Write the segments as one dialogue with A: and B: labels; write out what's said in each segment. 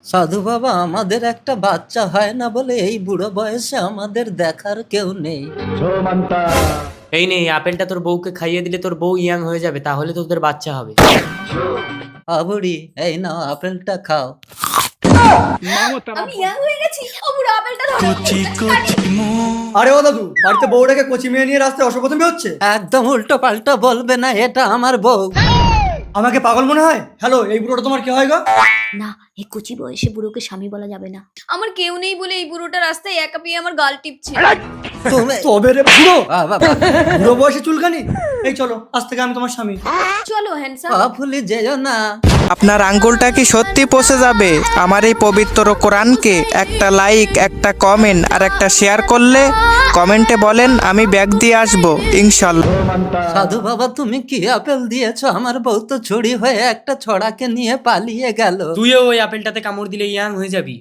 A: সাধু বাবা, আমাদের একটা বাচ্চা হয় না বলে এই বুড়ো বয়সে আমাদের দেখার কেউ নেই।
B: এই নে, এই আপেলটা তোর বউকে খাইয়ে দিলে তোর বউ ইয়াং হয়ে যাবে, তাহলে তোদের বাচ্চা হবে।
A: বুড়ি, এই নাও আপেলটা খাও।
C: আমি ইয়াং হয়ে গেছি। ও বুড়ো আপেলটা ধরো।
D: আরে ও দাদু, বাড়িতে বউটাকে কচি মেয়ে নিয়ে রাস্তায় অসপ্রথমে হচ্ছে।
A: একদম উল্টো পাল্টা বলবে না, এটা আমার বউ।
D: আমাকে পাগল মনে হয়? হ্যালো, এই বুড়োটা তোমার কি হয় গো?
C: না, এই কচি বয়সে বুড়োকে স্বামী বলা যাবে না। আমার কেউ নেই বলে এই বুড়োটা রাস্তায় একা পেয়ে আমার গাল টিপছে।
A: তুমি
D: তবে রে বুড়ো,
A: বাবা,
D: বুড়ো বয়সে চুলকানি। এই চলো, আজ থেকে আমি তোমার স্বামী।
C: চলো হ্যান্ডসাম।
A: ভুলে যেও না।
E: আপনার আঙ্গুলটা কি সত্যি পচে যাবে আমার এই পবিত্র কোরআনকে একটা লাইক, একটা কমেন্ট আর একটা শেয়ার করলে? কমেন্টে বলেন, আমি ব্যাগ দিয়ে আসবো ইনশাল্লাহ।
A: সাধু বাবা, তুমি কি আপেল দিয়েছো? আমার বউ তো চুরি হয়ে একটা ছড়াকে নিয়ে পালিয়ে গেল।
B: তুইও ওই আপেলটাতে কামড় দিলে ইয়াং হয়ে যাবি।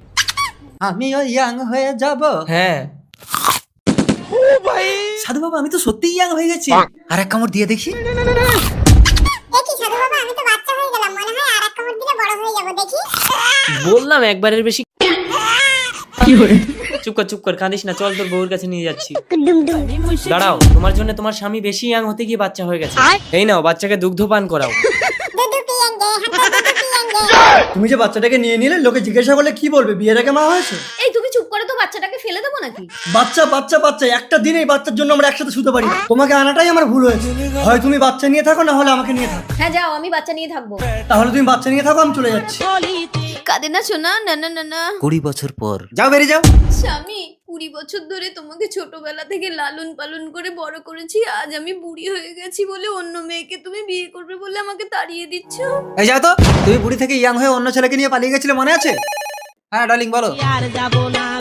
A: আমিও ইয়াং হয়ে যাব।
B: হ্যাঁ,
D: সাধু বাবা, আমি তো সত্যিই ইয়াং হয়ে গেছি। আর এক কামড় দিয়ে দেখি।
F: দেখি সাধু বাবা, আমি তো বাচ্চা হয়ে গেলাম, মনে হয় আর এক কামড় দিলে বড় হয়ে যাবো, দেখি।
B: বললাম একবারের বেশি। চুপ কর, কাঁদিস না, চল তোর বউর কাছে নিয়ে যাচ্ছি। দাঁড়াও, তোমার জন্য তোমার স্বামী বেশি ইয়াং হতে গিয়ে বাচ্চা হয়ে গেছে। এই নাও, বাচ্চাকে দুগ্ধ পান করাও।
F: দুধু পিয়েঙ্গে, হাতে দুধু পিয়েঙ্গে।
D: তুমি যে বাচ্চাটাকে নিয়ে নিলে, লোকে জিজ্ঞাসা করলে কি বলবে? বিয়ের আগে মা হয়েছে?
C: এই তুমি চুপ করে তো, বাচ্চাটাকে ফেলে দেবো নাকি?
D: বাচ্চা বাচ্চা বাচ্চা, একটা দিনেই বাচ্চার জন্য আমরা একসাথে শুতে পারি না। তোমাকে আনাটাই আমার ভুল হয়েছে। হয় তুমি বাচ্চা নিয়ে থাকো, না হলে আমাকে নিয়ে থাকো।
C: হ্যাঁ যাও, আমি বাচ্চা নিয়ে থাকবো।
D: তাহলে তুমি বাচ্চা নিয়ে থাকো, আমি চলে যাচ্ছি।
C: কাঁদে না শোনা, না না না না।
A: 20 বছর পর।
D: যাও, বেরিয়ে যাও।
C: স্বামী, 20 বছর ধরে তোমাকে ছোটবেলা থেকে লালন পালন করে বড় করেছি। আজ আমি বুড়ি হয়ে গেছি বলে অন্য মেয়েকে তুমি বিয়ে করবে বলে আমাকে তাড়িয়ে দিচ্ছ।
D: এই যাও তো, তুমি বুড়ি থেকে ইয়াং হয়ে অন্য ছেলেকে নিয়ে পালিয়ে গেছিলে, মনে আছে?
A: হ্যাঁ ডার্লিং, বলো।